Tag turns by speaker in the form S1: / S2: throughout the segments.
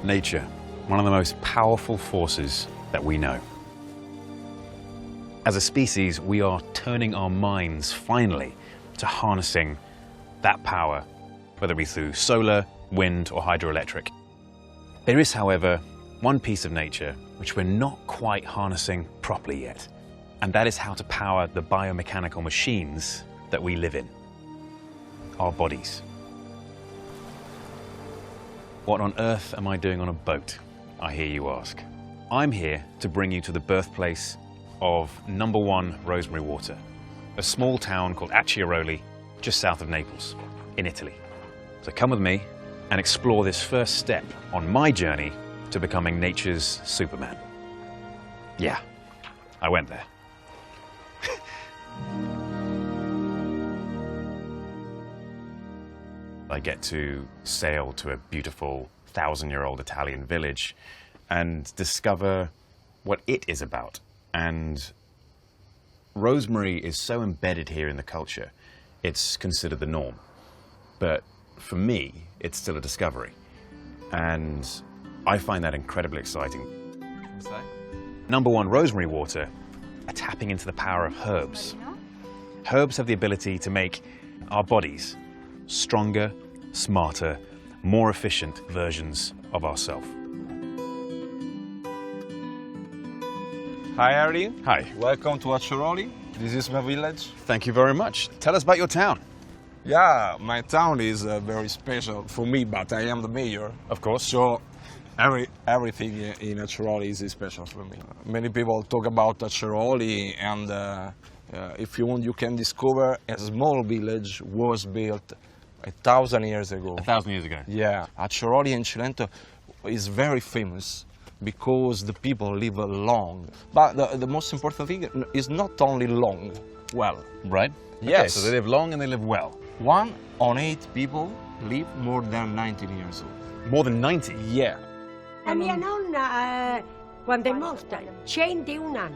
S1: Nature, one of the most powerful forces that we know. As a species, we are turning our minds finally to harnessing that power, whether it be through solar, wind, or hydroelectric. There is, however, one piece of nature which we're not quite harnessing properly yet, and that is how to power the biomechanical machines that we live in, our bodies. What on earth am I doing on a boat, I hear you ask? I'm here to bring you to the birthplace of No.1 Rosemary Water, a small town called Acciaroli, just south of Naples, in Italy. So come with me and explore this first step on my journey to becoming nature's Superman. Yeah, I went there. I get to sail to a beautiful 1,000-year-old Italian village and discover what it is about. And rosemary is so embedded here in the culture, it's considered the norm. But for me, it's still a discovery. And I find that incredibly exciting.
S2: What's that?
S1: No.1 Rosemary Water are tapping into the power of herbs. Herbs have the ability to make our bodies stronger, smarter, more efficient versions of ourselves.
S2: Hi, Harry.
S1: Hi.
S2: Welcome to Acciaroli. This is my village.
S1: Thank you very much. Tell us about your town.
S2: Yeah, my town is very special for me, but I am the mayor.
S1: Of course.
S2: So everything in Acciaroli is special for me. Many people talk about Acciaroli, and if you want, you can discover a small village was built 1,000 years ago.
S1: 1,000 years ago.
S2: Yeah, Acciaroli in Cilento is very famous because the people live long. But the most important thing is not only long, well.
S1: Right?
S2: Yes.
S1: Okay, so they live long and they live well.
S2: 1 on 8 people live more than 19 years old.
S1: More than 90?
S2: Yeah.
S3: La mia nonna, quando è morta, 101 anni.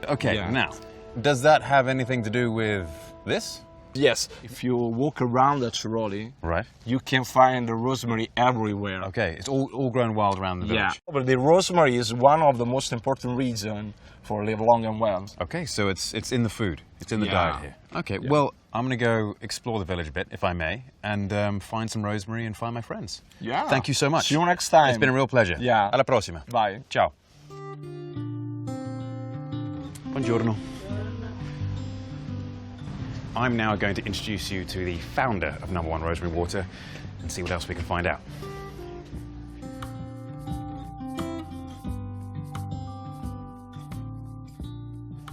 S1: Okay,
S2: Yeah.
S1: now, does that have anything to do with this?
S2: Yes. If you walk around Acciaroli,
S1: Right.
S2: you can find the rosemary everywhere.
S1: Okay, it's all grown wild around the
S2: Yeah.
S1: village.
S2: But the rosemary is one of the most important reasons for live long and well.
S1: Okay, so it's in the food. It's in the
S2: Yeah.
S1: diet here. Okay,
S2: Yeah.
S1: well, I'm going to go explore the village a bit, if I may, and find some rosemary and find my friends.
S2: Yeah.
S1: Thank you so much.
S2: See you next time.
S1: It's been a real pleasure.
S2: Yeah.
S1: Alla prossima.
S2: Bye.
S1: Ciao. Buongiorno. I'm now going to introduce you to the founder of No.1 Rosemary Water and see what else we can find out.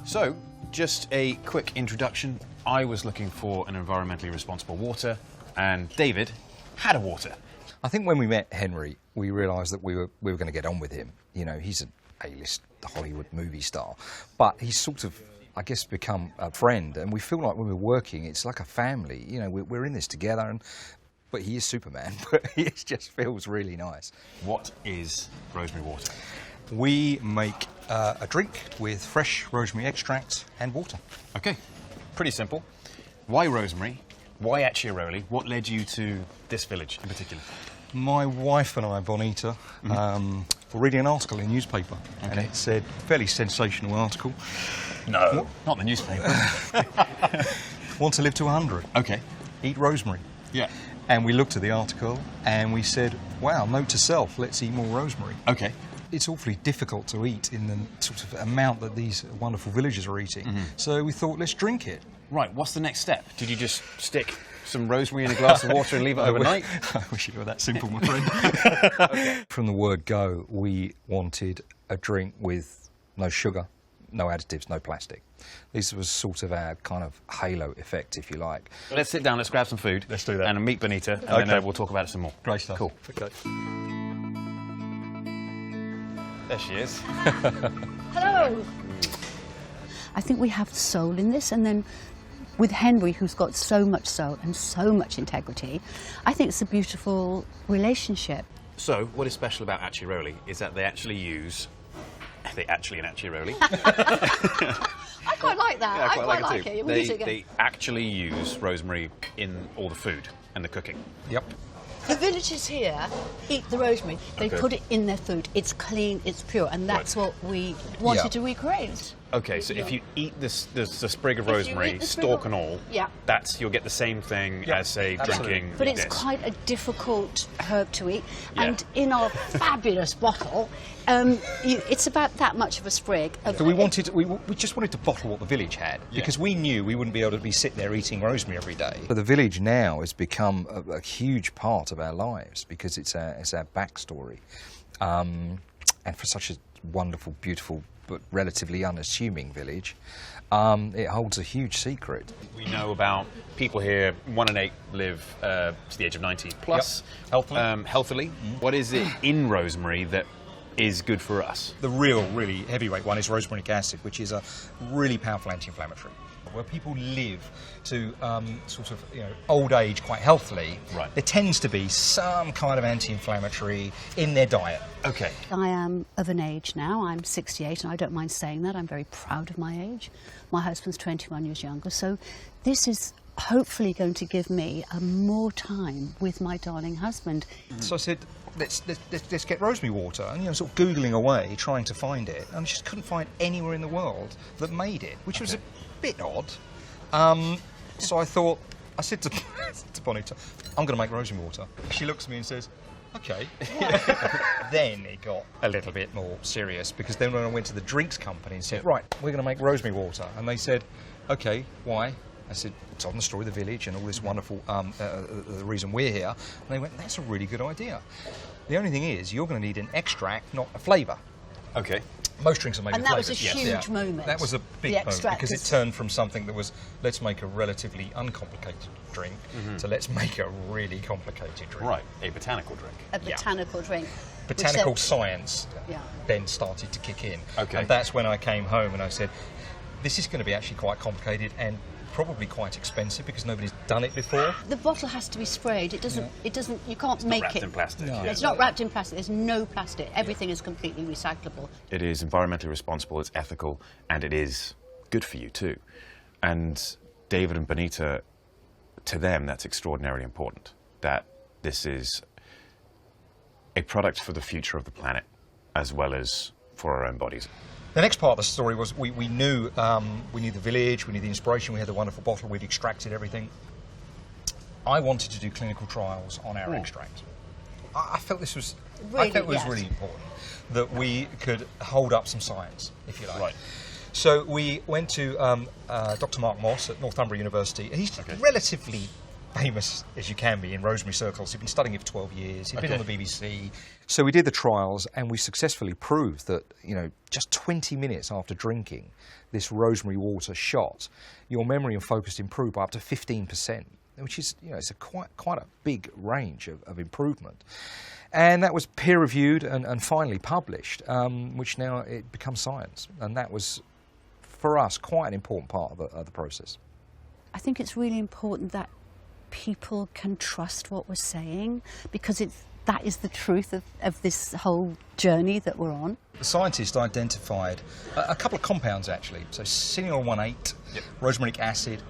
S1: So, just a quick introduction. I was looking for an environmentally responsible water, and David had a water.
S4: I think when we met Henry, we realised that we were going to get on with him. You know, he's an A-list Hollywood movie star, but he's sort of, I guess, become a friend, and we feel like when we're working, it's like a family. You know, we're in this together, but he is Superman, but it just feels really nice.
S1: What is rosemary water?
S4: We make a drink with fresh rosemary extract and water.
S1: Okay, pretty simple. Why rosemary? Why Acciaroli? What led you to this village in particular?
S4: My wife and I, Bonita, were reading an article in a newspaper, and it said, fairly sensational article.
S1: No, not the newspaper.
S4: Want to live to 100?
S1: Okay.
S4: Eat rosemary.
S1: Yeah.
S4: And we looked at the article and we said, wow, note to self, let's eat more rosemary.
S1: Okay.
S4: It's awfully difficult to eat in the sort of amount that these wonderful villagers are eating. So we thought, let's drink it.
S1: Right, what's the next step? Did you just stick some rosemary in a glass of water and leave it overnight?
S4: I wish it were that simple, my friend. Okay. From the word go, we wanted a drink with no sugar, no additives, no plastic. This was sort of our kind of halo effect, if you like.
S1: Let's sit down, let's grab some food.
S4: Let's do that.
S1: And meet Bonita, and then we'll talk about it some more.
S4: Great stuff.
S1: Cool.
S4: Okay.
S1: There she is.
S3: Hello.
S5: I think we have soul in this, and then with Henry, who's got so much soul and so much integrity, I think it's a beautiful relationship.
S1: So, what is special about Acciaroli is that they actually use... in Acciaroli.
S5: I quite like that.
S1: Yeah, I quite like it too.
S5: We'll use it again.
S1: They actually use rosemary in all the food and the cooking.
S4: Yep.
S5: The villagers here eat the rosemary. They
S1: Okay.
S5: put it in their food. It's clean, it's pure, and that's what we wanted to recreate.
S1: Okay, so if you eat this, the sprig of
S5: If you
S1: rosemary,
S5: eat the sprig
S1: stalk
S5: of-
S1: and all,
S5: Yeah.
S1: you'll get the same thing as, say,
S2: absolutely.
S1: drinking
S5: But it's
S1: this.
S5: quite a difficult herb to eat.
S1: Yeah.
S5: And in our fabulous bottle, it's about that much of a sprig.
S4: So we just wanted to bottle what the village had, because we knew we wouldn't be able to be sitting there eating rosemary every day. But the village now has become a huge part of our lives, because it's our backstory. And for such a wonderful, beautiful, but relatively unassuming village, it holds a huge secret.
S1: We know about people here, 1 in 8 live to the age of 90 plus.
S4: Healthily.
S1: Healthily. What is it in rosemary that is good for us?
S4: The really heavyweight one is rosmarinic acid, which is a really powerful anti-inflammatory. Where people live to sort of old age quite healthily,
S1: Right.
S4: there tends to be some kind of anti-inflammatory in their diet.
S1: Okay.
S5: I am of an age now. I'm 68, and I don't mind saying that. I'm very proud of my age. My husband's 21 years younger, so this is hopefully going to give me more time with my darling husband.
S4: So I said, let's get rosemary water, and sort of googling away, trying to find it, and I just couldn't find anywhere in the world that made it, which was a bit odd. So I said to Bonita, I'm going to make rosemary water. She looks at me and says, okay. Then it got a little bit more serious, because then when I went to the drinks company and said, right, we're going to make rosemary water, and they said, okay, why? I said, it's on the story of the village and all this wonderful, the reason we're here. And they went, that's a really good idea. The only thing is, you're going to need an extract, not a flavour.
S1: Okay.
S4: Most drinks are made
S5: And
S4: with
S5: that was
S4: flavours.
S5: a huge moment.
S4: That was a big
S5: The
S4: moment,
S5: extract
S4: because it
S5: is-
S4: turned from something that was, let's make a relatively uncomplicated drink, to let's make a really complicated drink.
S1: Right. A botanical drink.
S5: A botanical drink. which
S4: Botanical
S5: then-
S4: science
S5: Yeah.
S4: then started to kick in.
S1: Okay.
S4: And that's when I came home and I said, this is going to be actually quite complicated and probably quite expensive, because nobody's done it before.
S5: The bottle has to be sprayed. It doesn't. You can't make
S1: Wrapped
S5: it.
S1: in plastic.
S4: No.
S1: yeah.
S5: It's not wrapped in plastic. There's no plastic. Everything is completely recyclable.
S1: It is environmentally responsible, it's ethical, and it is good for you too. And David and Bonita, to them, that's extraordinarily important, that this is a product for the future of the planet, as well as for our own bodies.
S4: The next part of the story was we knew the village, we knew the inspiration, we had the wonderful bottle, we'd extracted everything. I wanted to do clinical trials on our extract. I felt this was
S5: Really,
S4: really
S5: yes.
S4: important, that we could hold up some science, if you like.
S1: Right.
S4: So we went to Dr. Mark Moss at Northumbria University. He's relatively famous as you can be in rosemary circles. He'd been studying it for 12 years. He'd been on the BBC. So we did the trials, and we successfully proved that, just 20 minutes after drinking this rosemary water shot, your memory and focus improved by up to 15%, which is, it's quite a big range of improvement. And that was peer-reviewed and finally published, which now it becomes science. And that was, for us, quite an important part of the process.
S5: I think it's really important that people can trust what we're saying, because that is the truth of this whole journey that we're on.
S4: The scientists identified a couple of compounds, actually. So cineol 1,8, rosmarinic acid,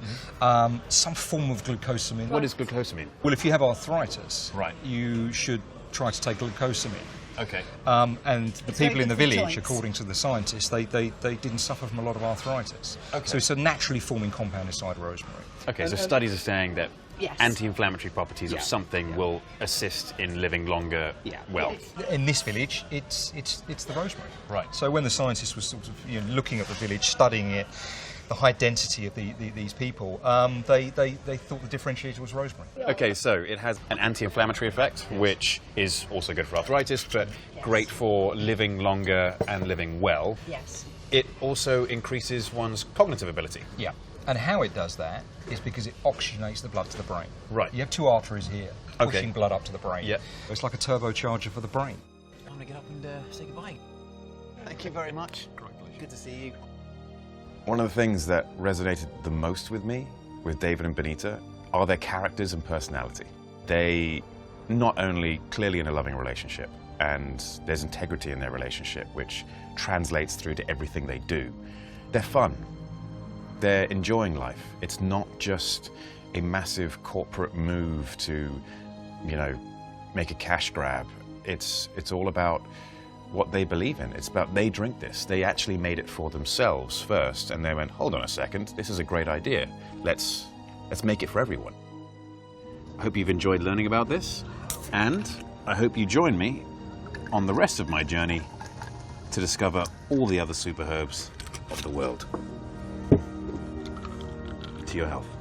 S4: some form of glucosamine.
S1: What does glucosamine?
S4: Well, if you have arthritis,
S1: Right.
S4: you should try to take glucosamine.
S1: Okay.
S4: And the
S5: It's very
S4: people in the
S5: good for
S4: village,
S5: joints.
S4: according to the scientists, they didn't suffer from a lot of arthritis.
S1: Okay.
S4: So it's a naturally forming compound inside rosemary.
S1: Okay, so studies are saying that
S5: Yes.
S1: anti-inflammatory properties of something will assist in living longer well.
S4: In this village, it's the rosemary.
S1: Right.
S4: So when the scientists were sort of looking at the village, studying it, the high density of these people, they thought the differentiator was rosemary.
S1: Okay, so it has an anti-inflammatory effect, which is also good for arthritis, but great for living longer and living well.
S5: Yes.
S1: It also increases one's cognitive ability.
S4: Yeah. And how it does that is because it oxygenates the blood to the brain.
S1: Right.
S4: You have two arteries here pushing blood up to the brain.
S1: Yeah.
S4: It's like a turbocharger for the brain.
S1: I'm going to get up and say goodbye. Thank you very much. Good to see you. One of the things that resonated the most with me, with David and Bonita, are their characters and personality. They not only clearly in a loving relationship, and there's integrity in their relationship, which translates through to everything they do. They're fun. They're enjoying life. It's not just a massive corporate move to, make a cash grab. It's all about what they believe in. It's about they drink this. They actually made it for themselves first, and they went, hold on a second, this is a great idea. Let's make it for everyone. I hope you've enjoyed learning about this, and I hope you join me on the rest of my journey to discover all the other super herbs of the world. To your health.